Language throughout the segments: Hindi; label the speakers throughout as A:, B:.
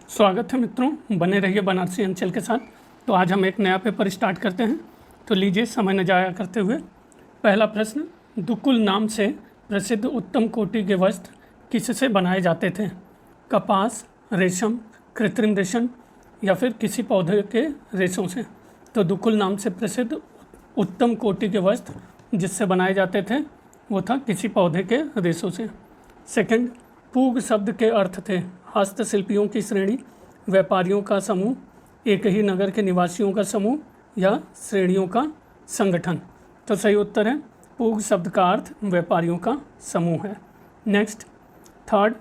A: स्वागत है मित्रों, बने रहिए बनारसी अंचल के साथ। तो आज हम एक नया पेपर स्टार्ट करते हैं। तो लीजिए, समय न जाया करते हुए पहला प्रश्न, दुकुल नाम से प्रसिद्ध उत्तम कोटि के वस्त्र किससे बनाए जाते थे? कपास, रेशम, कृत्रिम रेशम या फिर किसी पौधे के रेशों से। तो दुकुल नाम से प्रसिद्ध उत्तम कोटि के वस्त्र जिससे बनाए जाते थे वो था किसी पौधे के रेशों से। सेकंड, पूग शब्द के अर्थ थे हस्तशिल्पियों की श्रेणी, व्यापारियों का समूह, एक ही नगर के निवासियों का समूह या श्रेणियों का संगठन। तो सही उत्तर है पूग शब्द का अर्थ व्यापारियों का समूह है। नेक्स्ट, थर्ड,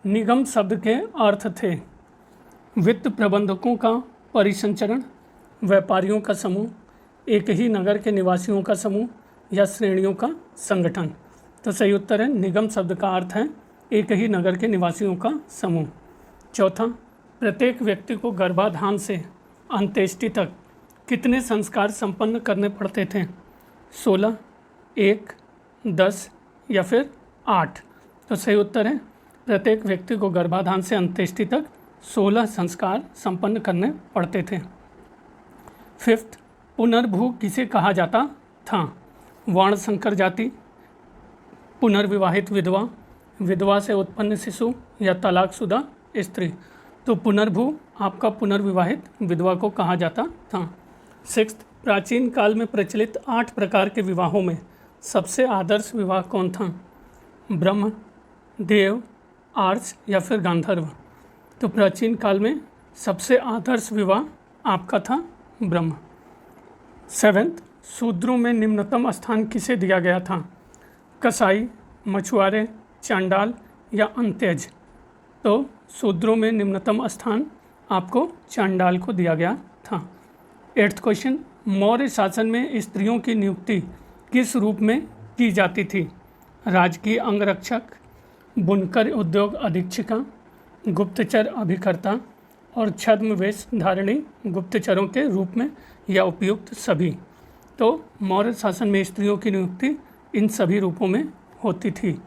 A: निगम शब्द के अर्थ थे वित्त प्रबंधकों का परिसंचरण, व्यापारियों का समूह, एक ही नगर के निवासियों का समूह या श्रेणियों का संगठन। तो सही उत्तर है निगम शब्द का अर्थ है एक ही नगर के निवासियों का समूह। चौथा, प्रत्येक व्यक्ति को गर्भाधान से अंत्येष्टि तक कितने संस्कार संपन्न करने पड़ते थे? 16, 1, 10 या फिर 8। तो सही उत्तर है प्रत्येक व्यक्ति को गर्भाधान से अंत्येष्टि तक 16 संस्कार संपन्न करने पड़ते थे। फिफ्थ, पुनर्भू किसे कहा जाता था? वर्ण संकर जाति, पुनर्विवाहित विधवा, विधवा से उत्पन्न शिशु या तलाकशुदा स्त्री। तो पुनर्भू आपका पुनर्विवाहित विधवा को कहा जाता था। सिक्स्थ, प्राचीन काल में प्रचलित 8 प्रकार के विवाहों में सबसे आदर्श विवाह कौन था? ब्रह्म, देव, आर्ष या फिर गांधर्व। तो प्राचीन काल में सबसे आदर्श विवाह आपका था ब्रह्म। सेवेंथ, शूद्रों में निम्नतम स्थान किसे दिया गया था? कसाई, मछुआरे, चांडाल या अंत्यज। तो शूद्रों में निम्नतम स्थान आपको चांडाल को दिया गया था। 8th क्वेश्चन, मौर्य शासन में स्त्रियों की नियुक्ति किस रूप में की जाती थी? राजकीय अंगरक्षक, बुनकर उद्योग अधीक्षिका, गुप्तचर अभिकर्ता और छद्म वेश धारिणी गुप्तचरों के रूप में या उपयुक्त सभी। तो मौर्य शासन में स्त्रियों की नियुक्ति इन सभी रूपों में होती थी।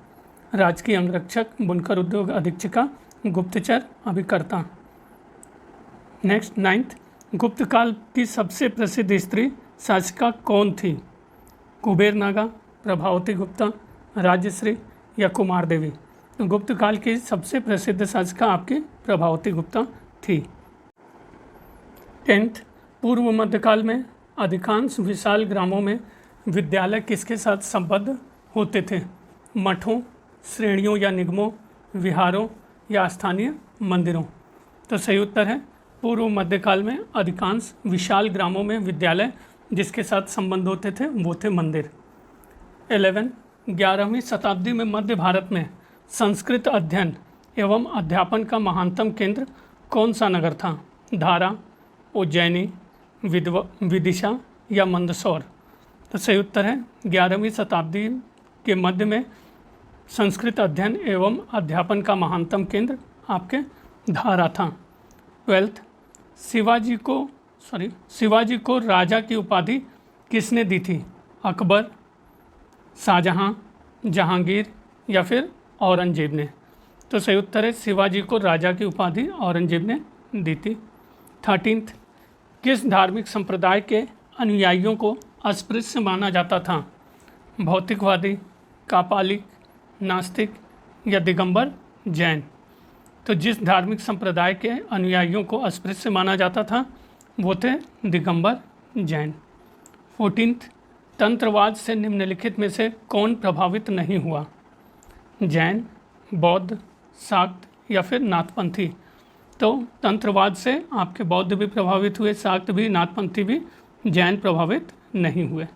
A: राजकीय अंगरक्षक, बुनकर उद्योग अधीक्षिका, गुप्तचर अभिकर्ता। नेक्स्ट, 9th, गुप्त काल की सबसे प्रसिद्ध स्त्री शासिका कौन थी? कुबेर नागा, प्रभावती गुप्ता, राजश्री या कुमार देवी। तो गुप्त काल की सबसे प्रसिद्ध शासिका आपकी प्रभावती गुप्ता थी। 10th, पूर्व मध्यकाल में अधिकांश विशाल ग्रामों में विद्यालय किसके साथ संबद्ध होते थे? मठों, श्रेणियों या निगमों, विहारों या स्थानीय मंदिरों। तो सही उत्तर है पूर्व मध्यकाल में अधिकांश विशाल ग्रामों में विद्यालय जिसके साथ संबंध होते थे वो थे मंदिर। 11, 11वीं शताब्दी में मध्य भारत में संस्कृत अध्ययन एवं अध्यापन का महानतम केंद्र कौन सा नगर था? धारा, उज्जैनी, विदिशा या मंदसौर। तो सही उत्तर है 11वीं शताब्दी के मध्य में संस्कृत अध्ययन एवं अध्यापन का महानतम केंद्र आपके धारा था। 12th, शिवाजी को राजा की उपाधि किसने दी थी? अकबर, शाहजहां, जहांगीर या फिर औरंगजेब ने। तो सही उत्तर है शिवाजी को राजा की उपाधि औरंगजेब ने दी थी। 13th, किस धार्मिक संप्रदाय के अनुयायियों को अस्पृश्य माना जाता था? भौतिकवादी, कापालिक, नास्तिक या दिगंबर जैन। तो जिस धार्मिक संप्रदाय के अनुयायियों को अस्पृश्य माना जाता था वो थे दिगंबर जैन। 14th, तंत्रवाद से निम्नलिखित में से कौन प्रभावित नहीं हुआ? जैन, बौद्ध, शाक्त या फिर नाथपंथी। तो तंत्रवाद से आपके बौद्ध भी प्रभावित हुए, शाक्त भी, नाथपंथी भी, जैन प्रभावित नहीं हुए।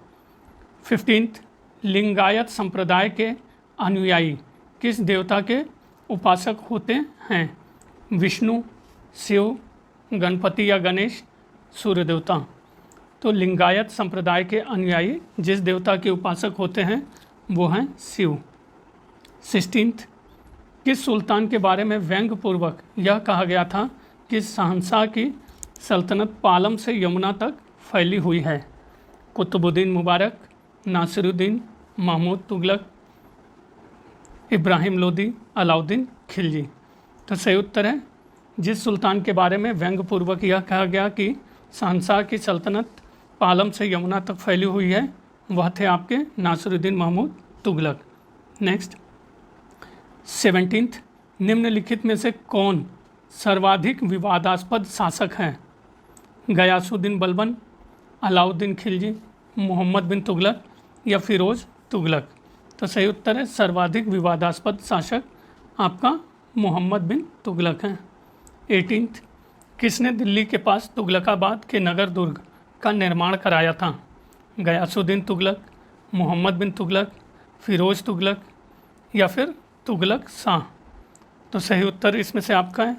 A: 15th, लिंगायत संप्रदाय के अनुयायी किस देवता के उपासक होते हैं? विष्णु, शिव, गणपति या गणेश, सूर्य देवता। तो लिंगायत संप्रदाय के अनुयायी जिस देवता के उपासक होते हैं वो हैं शिव। 16th, किस सुल्तान के बारे में व्यंग्यपूर्वक यह कहा गया था कि शहंशाह की सल्तनत पालम से यमुना तक फैली हुई है? कुतुबुद्दीन मुबारक, नासिरुद्दीन, महमूद तुगलक, इब्राहिम लोदी, अलाउद्दीन खिलजी। तो सही उत्तर है जिस सुल्तान के बारे में व्यंग्यपूर्वक यह कहा गया कि शहंशाह की सल्तनत पालम से यमुना तक फैली हुई है, वह थे आपके नासिरुद्दीन महमूद तुगलक। नेक्स्ट 17th, निम्नलिखित में से कौन सर्वाधिक विवादास्पद शासक हैं? गयासुद्दीन बलबन, अलाउद्दीन खिलजी, मोहम्मद बिन तुगलक या फिरोज तुगलक? तो सही उत्तर है सर्वाधिक विवादास्पद शासक आपका मोहम्मद बिन तुगलक हैं। 18th, किसने दिल्ली के पास तुगलकाबाद के नगर दुर्ग का निर्माण कराया था? गयासुद्दीन तुगलक, मोहम्मद बिन तुगलक, फिरोज तुगलक या फिर तुगलक शाह? तो सही उत्तर इसमें से आपका है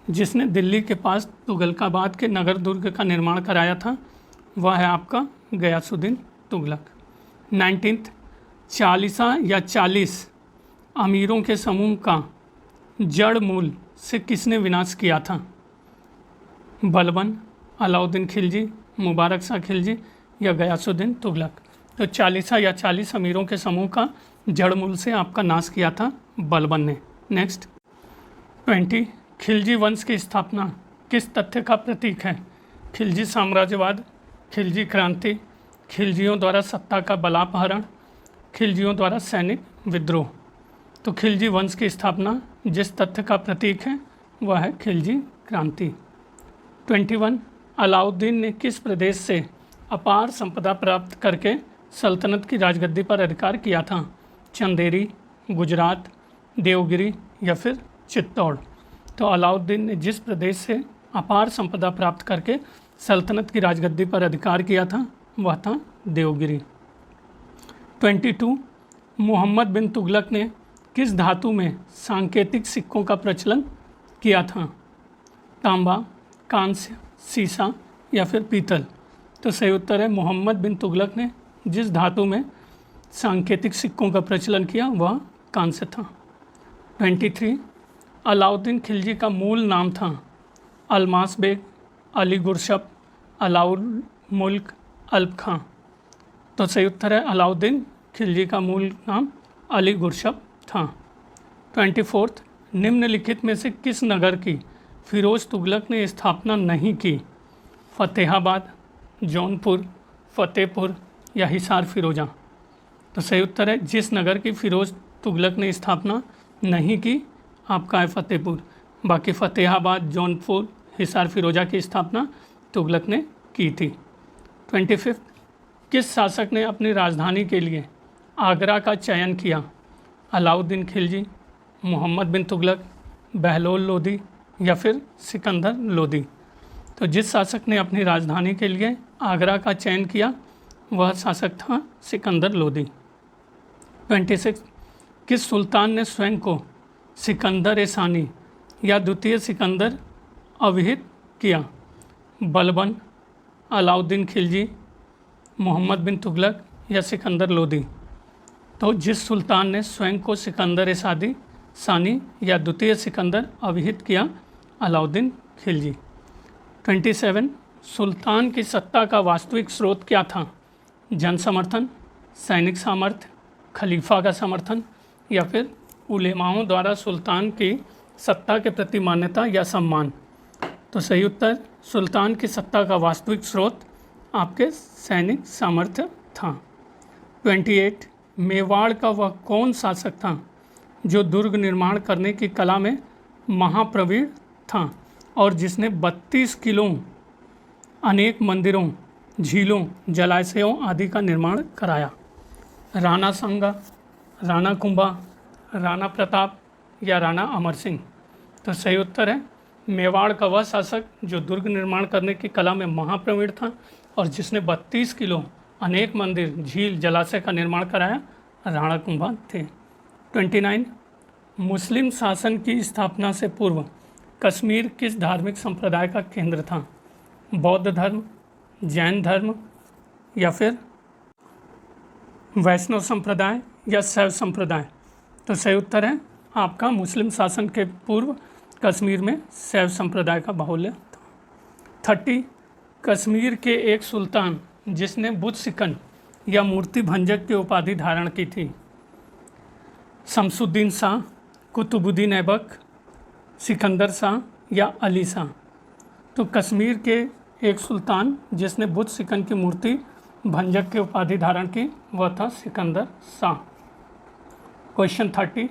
A: जिसने दिल्ली के पास तुगलकाबाद के नगर दुर्ग का निर्माण कराया था वह है आपका गयासुद्दीन तुगलक। 19th, चालीसा या 40 अमीरों के समूह का जड़ मूल से किसने विनाश किया था? बलबन, अलाउद्दीन खिलजी, मुबारक शाह खिलजी या गयासुद्दीन तुगलक? तो 40 या 40 अमीरों के समूह का जड़ मूल से आपका नाश किया था बलबन ने। नेक्स्ट 20, खिलजी वंश की स्थापना किस तथ्य का प्रतीक है? खिलजी साम्राज्यवाद, खिलजी क्रांति, खिलजियों द्वारा सत्ता का बलापहरण, खिलजियों द्वारा सैनिक विद्रोह? तो खिलजी वंश की स्थापना जिस तथ्य का प्रतीक है वह है खिलजी क्रांति। 21, अलाउद्दीन ने किस प्रदेश से अपार संपदा प्राप्त करके सल्तनत की राजगद्दी पर अधिकार किया था? चंदेरी, गुजरात, देवगिरी या फिर चित्तौड़? तो अलाउद्दीन ने जिस प्रदेश से अपार संपदा प्राप्त करके सल्तनत की राजगद्दी पर अधिकार किया था वह था देवगिरी। 22, मोहम्मद बिन तुगलक ने किस धातु में सांकेतिक सिक्कों का प्रचलन किया था? तांबा, कांस्य, सीसा या फिर पीतल? तो सही उत्तर है मोहम्मद बिन तुगलक ने जिस धातु में सांकेतिक सिक्कों का प्रचलन किया वह कांस्य था। 23, अलाउद्दीन खिलजी का मूल नाम था अलमास बेग, अली गुरशप, अलाउल मुल्क, अल्प खां? तो सही उत्तर है अलाउद्दीन खिलजी का मूल नाम अली गुरशप था। 24, निम्नलिखित में से किस नगर की फिरोज तुगलक ने स्थापना नहीं की? फतेहाबाद, जौनपुर, फतेहपुर या हिसार फिरोजा? तो सही उत्तर है जिस नगर की फिरोज तुगलक ने स्थापना नहीं की आपका है फतेहपुर। बाकी फतेहाबाद, जौनपुर, हिसार फिरोजा की स्थापना तुगलक ने की थी। 25, किस शासक ने अपनी राजधानी के लिए आगरा का चयन किया? अलाउद्दीन खिलजी, मोहम्मद बिन तुगलक, बहलोल लोदी या फिर सिकंदर लोदी? तो जिस शासक ने अपनी राजधानी के लिए आगरा का चयन किया वह शासक था सिकंदर लोदी। 26, किस सुल्तान ने स्वयं को सिकंदर सानी या द्वितीय सिकंदर अभिहित किया? बलबन, अलाउद्दीन खिलजी, मोहम्मद बिन तुगलक या सिकंदर लोदी? तो जिस सुल्तान ने स्वयं को सिकंदर सानी या द्वितीय सिकंदर अभिहित किया अलाउद्दीन खिलजी। 27, सुल्तान की सत्ता का वास्तविक स्रोत क्या था? जन समर्थन, सैनिक सामर्थ्य, खलीफा का समर्थन या फिर उलेमाओं द्वारा सुल्तान की सत्ता के प्रति मान्यता या सम्मान? तो सही उत्तर सुल्तान की सत्ता का वास्तविक स्रोत आपके सैनिक सामर्थ्य था। 28, मेवाड़ का वह कौन शासक था जो दुर्ग निर्माण करने की कला में महाप्रवीण था और जिसने 32 किलों अनेक मंदिरों, झीलों, जलाशयों आदि का निर्माण कराया? राणा सांगा, राणा कुंभा, राणा प्रताप या राणा अमर सिंह? तो सही उत्तर है मेवाड़ का वह शासक जो दुर्ग निर्माण करने की कला में महाप्रवीण था और जिसने 32 किलो अनेक मंदिर, झील, जलाशय का निर्माण कराया, राणा कुंभा थे। 29, मुस्लिम शासन की स्थापना से पूर्व कश्मीर किस धार्मिक संप्रदाय का केंद्र था? बौद्ध धर्म, जैन धर्म या फिर वैष्णव संप्रदाय या शैव संप्रदाय? तो सही उत्तर है आपका मुस्लिम शासन के पूर्व कश्मीर में शैव संप्रदाय का बाहुल्य था। 30, कश्मीर के एक सुल्तान जिसने बुत सिकन या मूर्ति भंजक की उपाधि धारण की थी? शमसुद्दीन शाह, कुतुबुद्दीन ऐबक, सिकंदर शाह या अली शाह? तो कश्मीर के एक सुल्तान जिसने बुद्ध सिकंद की मूर्ति भंजक की उपाधि धारण की वह था सिकंदर शाह। क्वेश्चन 30,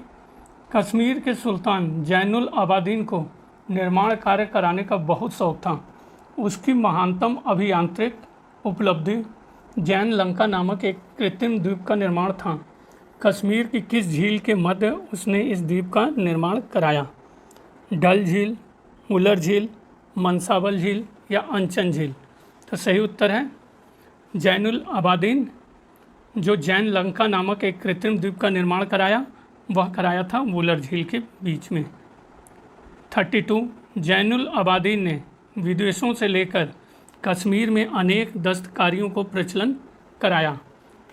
A: कश्मीर के सुल्तान जैनुल आबादीन को निर्माण कार्य कराने का बहुत शौक था। उसकी महानतम अभियांत्रिक उपलब्धि जैन लंका नामक एक कृत्रिम द्वीप का निर्माण था। कश्मीर की किस झील के मध्य उसने इस द्वीप का निर्माण कराया? डल झील, उलर झील, मनसाबल झील या अंचन झील? तो सही उत्तर है जैनुल आबादीन जो जैन लंका नामक एक कृत्रिम द्वीप का निर्माण कराया वह कराया था वुलर झील के बीच में। 32, जैनुल आबादीन ने विदेशों से लेकर कश्मीर में अनेक दस्तकारियों को प्रचलन कराया।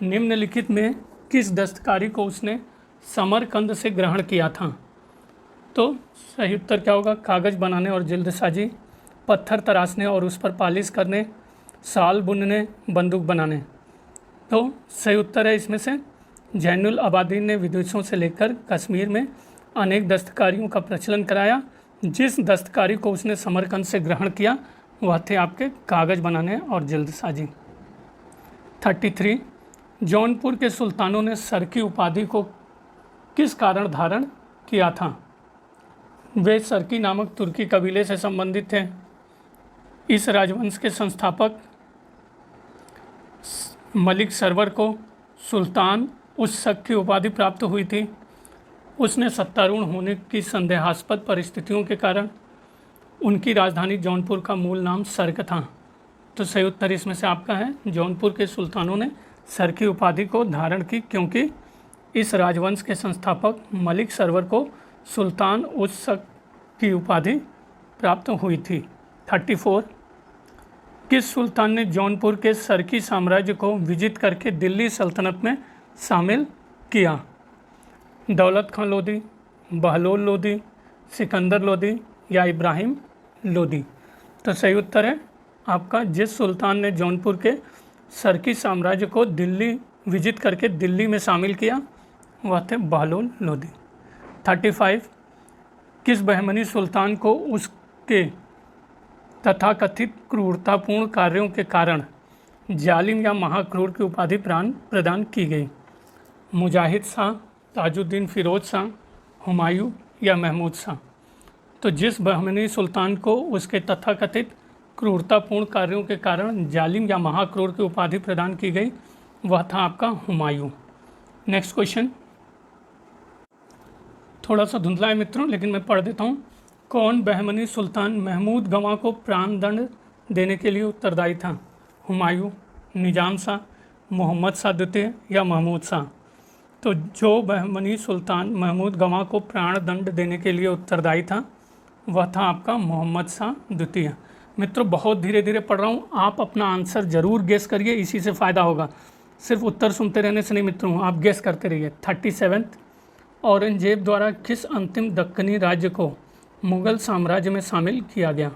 A: निम्नलिखित में किस दस्तकारी को उसने समरकंद से ग्रहण किया था? तो सही उत्तर क्या होगा? कागज़ बनाने और जल्दसाजी, पत्थर तराशने और उस पर पालिश करने, शाल बुनने, बंदूक बनाने। तो सही उत्तर है इसमें से जैनुल आबादीन ने विदेशों से लेकर कश्मीर में अनेक दस्तकारियों का प्रचलन कराया। जिस दस्तकारी को उसने समरकंद से ग्रहण किया वह थे आपके कागज़ बनाने और जल्दसाजी। 33, जौनपुर के सुल्तानों ने सर की उपाधि को किस कारण धारण किया था? वे सरकी नामक तुर्की कबीले से संबंधित थे। इस राजवंश के संस्थापक मलिक सरवर को सुल्तान उस शक की उपाधि प्राप्त हुई थी। उसने सत्तारूढ़ होने की संदेहास्पद परिस्थितियों के कारण उनकी राजधानी जौनपुर का मूल नाम सर्क था। तो सही उत्तर इसमें से आपका है जौनपुर के सुल्तानों ने सर की उपाधि को धारण की क्योंकि इस राजवंश के संस्थापक मलिक सरवर को सुल्तान उस शक की उपाधि प्राप्त हुई थी। 34, किस सुल्तान ने जौनपुर के सरकी साम्राज्य को विजित करके दिल्ली सल्तनत में शामिल किया? दौलत खां लोदी, बहलोल लोदी, सिकंदर लोदी या इब्राहिम लोदी? तो सही उत्तर है आपका जिस सुल्तान ने जौनपुर के सरकी साम्राज्य को दिल्ली विजिट करके दिल्ली में शामिल किया वह थे बहलोल लोदी। 35, किस बहमनी सुल्तान को उसके तथाकथित क्रूरतापूर्ण कार्यों के कारण जालिम या महाक्रूर की उपाधि प्रदान की गई? मुजाहिद शाह, ताजुद्दीन फिरोज शाह, हुमायूं या महमूद शाह? तो जिस बहमनी सुल्तान को उसके तथाकथित क्रूरतापूर्ण कार्यों के कारण जालिम या महाक्रूर की उपाधि प्रदान की गई वह था आपका हुमायूं। नेक्स्ट क्वेश्चन थोड़ा सा धुंधला है मित्रों लेकिन मैं पढ़ देता हूँ। कौन बहमनी सुल्तान महमूद गवा को प्राण दंड देने के लिए उत्तरदायी था? हुमायूं, निजाम शाह, मोहम्मद शाह द्वितीय या महमूद शाह? तो जो बहमनी सुल्तान महमूद गवा को प्राण दंड देने के लिए उत्तरदायी था वह था आपका मोहम्मद शाह द्वितीय। मित्रों बहुत धीरे धीरे पढ़ रहा हूँ, आप अपना आंसर ज़रूर गेस करिए, इसी से फ़ायदा होगा। सिर्फ उत्तर सुनते रहने से नहीं मित्रों, आप गेस करते रहिए। 37, औरंगजेब द्वारा किस अंतिम दक्कनी राज्य को मुग़ल साम्राज्य में शामिल किया गया?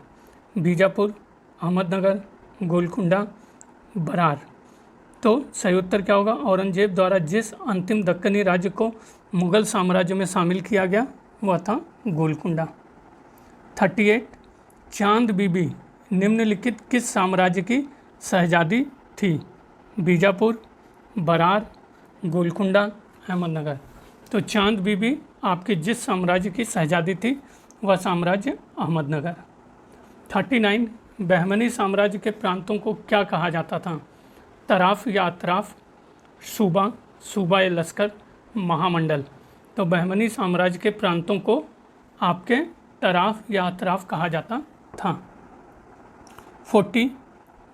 A: बीजापुर, अहमदनगर, गोलकुंडा, बरार? तो सही उत्तर क्या होगा? औरंगजेब द्वारा जिस अंतिम दक्कनी राज्य को मुग़ल साम्राज्य में शामिल किया गया वह था गोलकुंडा। 38, चांद बीबी निम्नलिखित किस साम्राज्य की शहजादी थी? बीजापुर, बरार, गोलकुंडा, अहमदनगर? तो चांद बीबी आपके जिस साम्राज्य की शहजादी थी वह साम्राज्य अहमदनगर। 39, बहमनी साम्राज्य के प्रांतों को क्या कहा जाता था? तराफ या अतराफ, सूबा, सूबा या लश्कर, महामंडल? तो बहमनी साम्राज्य के प्रांतों को आपके तराफ या अतराफ कहा जाता था। 40,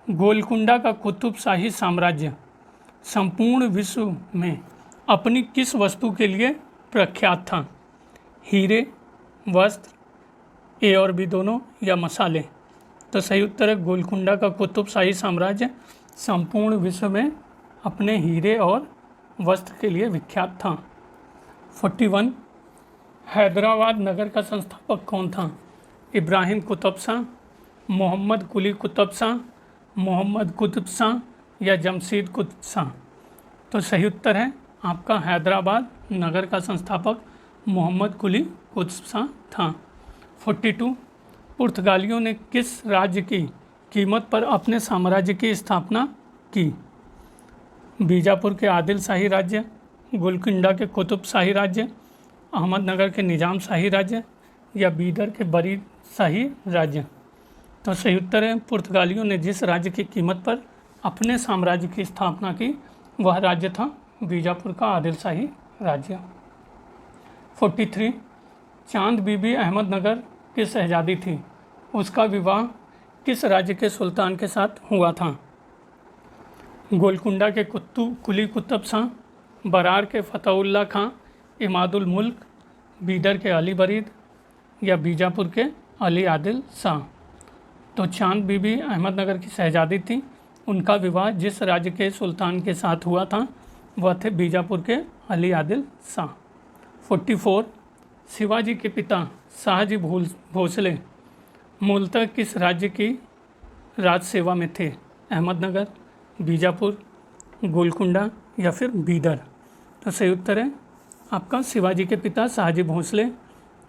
A: गोलकुंडा का कुतुब शाही साम्राज्य संपूर्ण विश्व में अपनी किस वस्तु के लिए प्रख्यात था? हीरे, वस्त्र, ए और बी दोनों या मसाले? तो सही उत्तर है गोलकुंडा का कुतुब शाही साम्राज्य संपूर्ण विश्व में अपने हीरे और वस्त्र के लिए विख्यात था। 41, हैदराबाद नगर का संस्थापक कौन था? इब्राहिम कुतुब शाह, मोहम्मद कुली कुतुब शाह, मोहम्मद कुतुब शाह या जमशीद कुतुब शाह? तो सही उत्तर है आपका हैदराबाद नगर का संस्थापक मोहम्मद कुली कुतुब शाह था। 42, पुर्तगालियों ने किस राज्य की कीमत पर अपने साम्राज्य की स्थापना की? बीजापुर के आदिल शाही राज्य, गोलकुंडा के कुतुब शाही राज्य, अहमदनगर के निज़ाम शाही राज्य या बीदर के बरीद शाही राज्य? तो सही उत्तर है, पुर्तगालियों ने जिस राज्य की कीमत पर अपने साम्राज्य की स्थापना की वह राज्य था बीजापुर का आदिल शाही राज्य। 43 चांद बीबी अहमदनगर की शहजादी थी, उसका विवाह किस राज्य के सुल्तान के साथ हुआ था? गोलकुंडा के कुली कुतुब शाह, बरार के फतेहुल्ला खां इमादुल मुल्क, बीदर के अली बरीद या बीजापुर के अली आदिल शाह? तो चांद बीबी अहमदनगर की शहजादी थी, उनका विवाह जिस राज्य के सुल्तान के साथ हुआ था वह थे बीजापुर के अली आदिल शाह। 44 शिवाजी के पिता शाहजी भोसले मूलतः किस राज्य की राज सेवा में थे? अहमदनगर, बीजापुर, गोलकुंडा या फिर बीदर? तो सही उत्तर है आपका शिवाजी के पिता शाहजी भोसले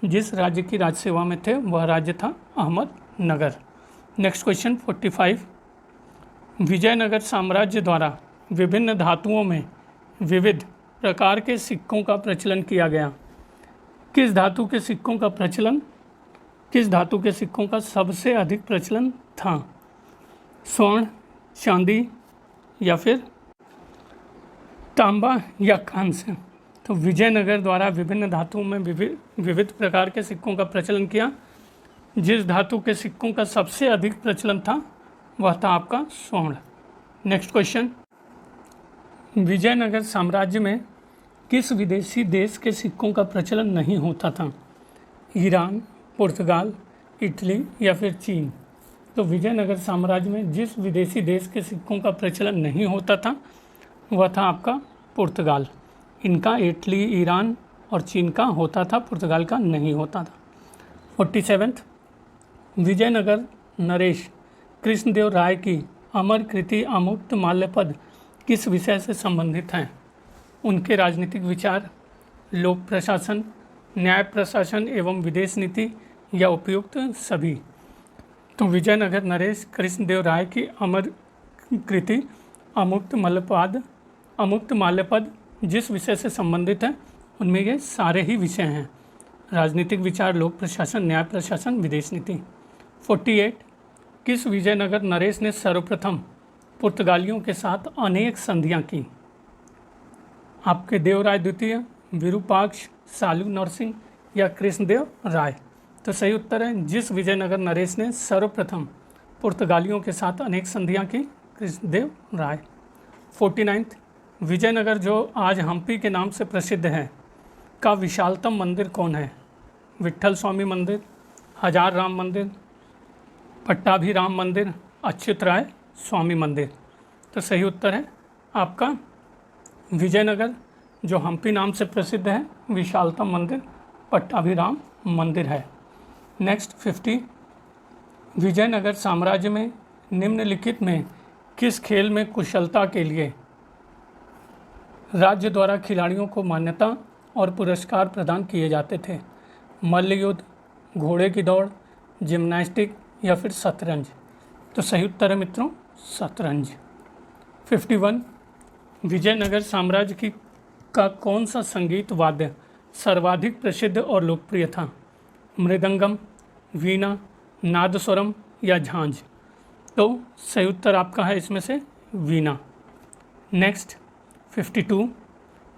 A: जिस राज्य की राज सेवा में थे वह राज्य था अहमदनगर। नेक्स्ट क्वेश्चन 45 विजयनगर साम्राज्य द्वारा विभिन्न धातुओं में विविध प्रकार के सिक्कों का प्रचलन किया गया। किस धातु के सिक्कों का सबसे अधिक प्रचलन था? स्वर्ण, चांदी या फिर तांबा या कांस्य? तो विजयनगर द्वारा विभिन्न धातुओं में विविध प्रकार के सिक्कों का प्रचलन किया। जिस धातु के सिक्कों का सबसे अधिक प्रचलन था वह था आपका स्वर्ण। नेक्स्ट क्वेश्चन विजयनगर साम्राज्य में किस विदेशी देश के सिक्कों का प्रचलन नहीं होता था? ईरान, पुर्तगाल, इटली या फिर चीन? तो विजयनगर साम्राज्य में जिस विदेशी देश के सिक्कों का प्रचलन नहीं होता था वह था आपका पुर्तगाल। इनका इटली, ईरान और चीन का होता था, पुर्तगाल का नहीं होता था। 47 विजयनगर नरेश कृष्णदेव राय की अमर कृति अमुक्त माल्यपद किस विषय से संबंधित हैं? उनके राजनीतिक विचार, लोक प्रशासन, न्याय प्रशासन एवं विदेश नीति या उपयुक्त सभी? तो विजयनगर नरेश कृष्णदेव राय की अमर कृति अमुक्त माल्यपद जिस विषय से संबंधित है उनमें ये सारे ही विषय हैं, राजनीतिक विचार, लोक प्रशासन, न्याय प्रशासन, विदेश नीति। 48 किस विजयनगर नरेश ने सर्वप्रथम पुर्तगालियों के साथ अनेक संधियां की? आपके देवराय द्वितीय, विरूपाक्ष, सालू नरसिंह या कृष्णदेव राय? तो सही उत्तर है जिस विजयनगर नरेश ने सर्वप्रथम पुर्तगालियों के साथ अनेक संधियां की, कृष्णदेव राय। 49 विजयनगर जो आज हम्पी के नाम से प्रसिद्ध है का विशालतम मंदिर कौन है? विट्ठल स्वामी मंदिर, हजार राम मंदिर, पट्टाभिराम मंदिर, अच्युत राय स्वामी मंदिर? तो सही उत्तर है आपका विजयनगर जो हम्पी नाम से प्रसिद्ध है विशालतम मंदिर पट्टाभिराम मंदिर है। नेक्स्ट 50 विजयनगर साम्राज्य में निम्नलिखित में किस खेल में कुशलता के लिए राज्य द्वारा खिलाड़ियों को मान्यता और पुरस्कार प्रदान किए जाते थे? मल्ल युद्ध, घोड़े की दौड़, जिम्नास्टिक या फिर शतरंज? तो सही उत्तर है मित्रों शतरंज। 51 विजयनगर साम्राज्य का कौन सा संगीत वाद्य सर्वाधिक प्रसिद्ध और लोकप्रिय था? मृदंगम, वीणा, नादस्वरम या झांझ? तो सही उत्तर आपका है इसमें से वीणा। नेक्स्ट 52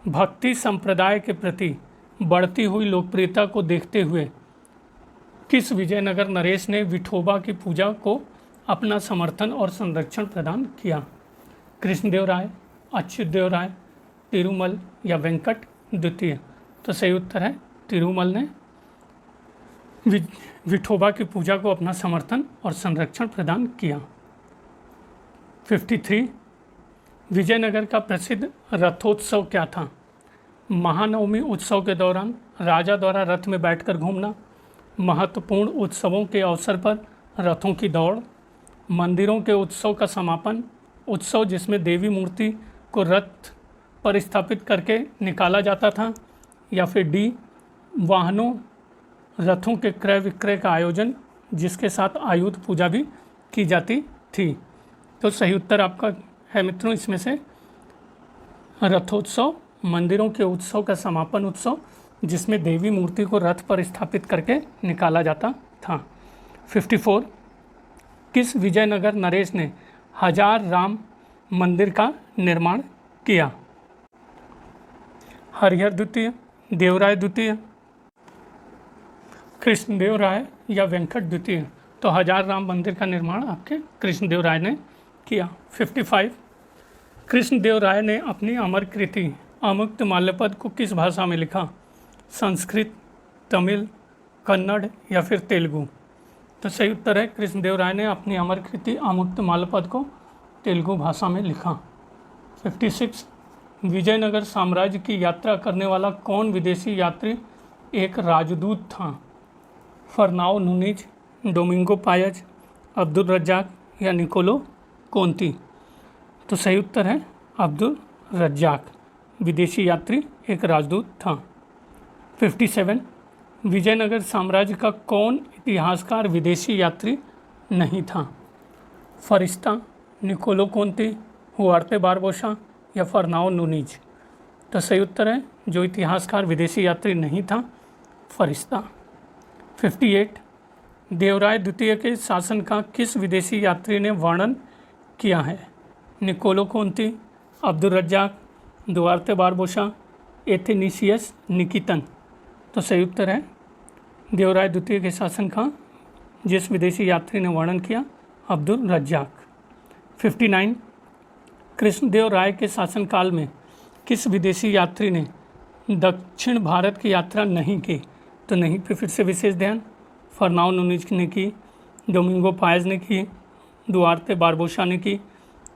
A: भक्ति संप्रदाय के प्रति बढ़ती हुई लोकप्रियता को देखते हुए किस विजयनगर नरेश ने विठोबा की पूजा को अपना समर्थन और संरक्षण प्रदान किया? कृष्णदेव राय, अच्युतदेव राय, तिरुमल या वेंकट द्वितीय? तो सही उत्तर है तिरुमल ने विठोबा की पूजा को अपना समर्थन और संरक्षण प्रदान किया। 53 विजयनगर का प्रसिद्ध रथोत्सव क्या था? महानवमी उत्सव के दौरान राजा द्वारा रथ में बैठकर घूमना, महत्वपूर्ण उत्सवों के अवसर पर रथों की दौड़, मंदिरों के उत्सव का समापन, उत्सव जिसमें देवी मूर्ति को रथ पर स्थापित करके निकाला जाता था, या फिर डी वाहनों रथों के क्रय विक्रय का आयोजन जिसके साथ आयुध पूजा भी की जाती थी। तो सही उत्तर आपका है मित्रों इसमें से रथोत्सव, मंदिरों के उत्सव का समापन उत्सव जिसमें देवी मूर्ति को रथ पर स्थापित करके निकाला जाता था। 54 किस विजयनगर नरेश ने हजार राम मंदिर का निर्माण किया? हरिहर द्वितीय, देवराय द्वितीय, कृष्णदेव राय या वेंकट द्वितीय? तो हजार राम मंदिर का निर्माण आपके कृष्णदेव राय ने किया। 55 कृष्णदेव राय ने अपनी अमर कृति अमुक्त माल्यपद को किस भाषा में लिखा? संस्कृत, तमिल, कन्नड़ या फिर तेलुगु? तो सही उत्तर है कृष्णदेव राय ने अपनी अमर कृति अमुक्त माल्यपद को तेलुगु भाषा में लिखा। 56 विजयनगर साम्राज्य की यात्रा करने वाला कौन विदेशी यात्री एक राजदूत था? फरनाओ नूनीज, डोमिंगो पायज, अब्दुल रज्जाक या निकोलो कोंती? तो सही उत्तर है अब्दुल रज्जाक, विदेशी यात्री एक राजदूत था। 57 विजयनगर साम्राज्य का कौन इतिहासकार विदेशी यात्री नहीं था? फरिश्ता, निकोलो कोंती, हुआर्ते बारबोसा या फरनाओ नूनीज? तो सही उत्तर है जो इतिहासकार विदेशी यात्री नहीं था, फरिश्ता। 58 देवराय द्वितीय के शासन का किस विदेशी यात्री ने वर्णन किया है? Nicolo Conti, Abdul Razzaq, Duarte Barbosa, Athanasius Nikitin? तो सही उत्तर है देवराय द्वितीय के शासन का जिस विदेशी यात्री ने वर्णन किया, अब्दुल रज्जाक। 59 कृष्णदेव राय के शासनकाल में किस विदेशी यात्री ने दक्षिण भारत की यात्रा नहीं की? तो नहीं पे फिर से विशेष ध्यान, फरनाओ नूनीज ने की, डोमिंगो पायज ने की, दुआर्ते बारबोसा ने की,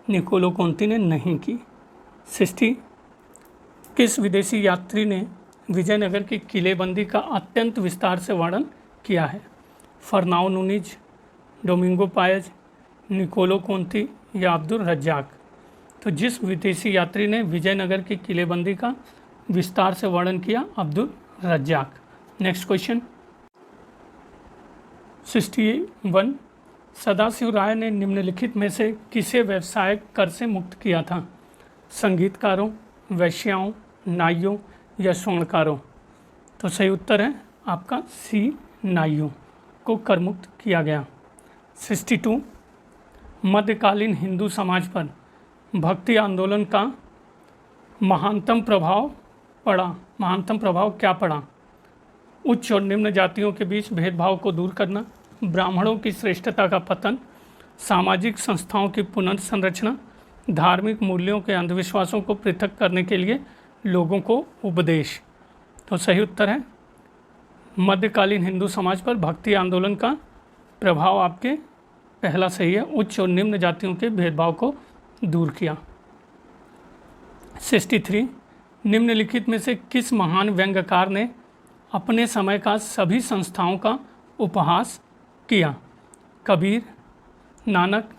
A: निकोलो कोंती ने नहीं की। 60 किस विदेशी यात्री ने विजयनगर की किलेबंदी का अत्यंत विस्तार से वर्णन किया है? फरनाओ नूनीज, डोमिंगो पायज, निकोलो कोंती या अब्दुल रज्जाक? तो जिस विदेशी यात्री ने विजयनगर की किलेबंदी का विस्तार से वर्णन किया, अब्दुल रज्जाक। नेक्स्ट क्वेश्चन 61 सदाशिव राय ने निम्नलिखित में से किसे व्यवसाय कर से मुक्त किया था? संगीतकारों, वैश्याओं, नाइयों या स्वर्णकारों? तो सही उत्तर है आपका सी, नाइयों को कर मुक्त किया गया। 62 मध्यकालीन हिंदू समाज पर भक्ति आंदोलन का महानतम प्रभाव क्या पड़ा? उच्च और निम्न जातियों के बीच भेदभाव को दूर करना, ब्राह्मणों की श्रेष्ठता का पतन, सामाजिक संस्थाओं की पुनर्संरचना, धार्मिक मूल्यों के अंधविश्वासों को पृथक करने के लिए लोगों को उपदेश? तो सही उत्तर है मध्यकालीन हिंदू समाज पर भक्ति आंदोलन का प्रभाव आपके पहला सही है, उच्च और निम्न जातियों के भेदभाव को दूर किया। 63 निम्नलिखित में से किस महान व्यंग्यकार ने अपने समय का सभी संस्थाओं का उपहास किया? कबीर, नानक,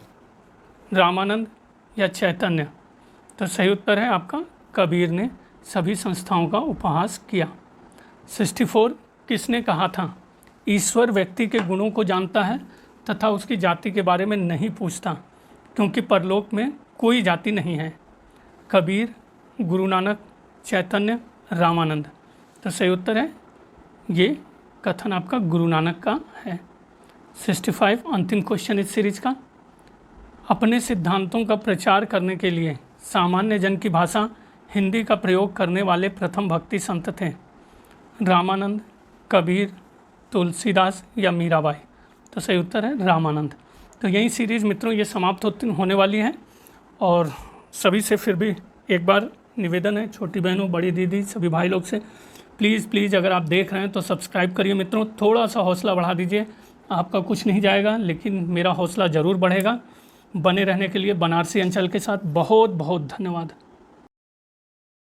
A: रामानंद या चैतन्य? तो सही उत्तर है आपका कबीर ने सभी संस्थाओं का उपहास किया। 64 किसने कहा था ईश्वर व्यक्ति के गुणों को जानता है तथा उसकी जाति के बारे में नहीं पूछता क्योंकि परलोक में कोई जाति नहीं है? कबीर, गुरु नानक, चैतन्य, रामानंद? तो सही उत्तर है ये कथन आपका गुरु नानक का है। 65 अंतिम क्वेश्चन इस सीरीज का, अपने सिद्धांतों का प्रचार करने के लिए सामान्य जन की भाषा हिंदी का प्रयोग करने वाले प्रथम भक्ति संत थे? रामानंद, कबीर, तुलसीदास या मीराबाई? तो सही उत्तर है रामानंद। तो यही सीरीज़ मित्रों ये समाप्त होने वाली है और सभी से फिर भी एक बार निवेदन है, छोटी बहनों, बड़ी दीदी, सभी भाई लोग से प्लीज़ अगर आप देख रहे हैं तो सब्सक्राइब करिए मित्रों, थोड़ा सा हौसला बढ़ा दीजिए। आपका कुछ नहीं जाएगा लेकिन मेरा हौसला ज़रूर बढ़ेगा। बने रहने के लिए बनारसी अंचल के साथ बहुत बहुत धन्यवाद।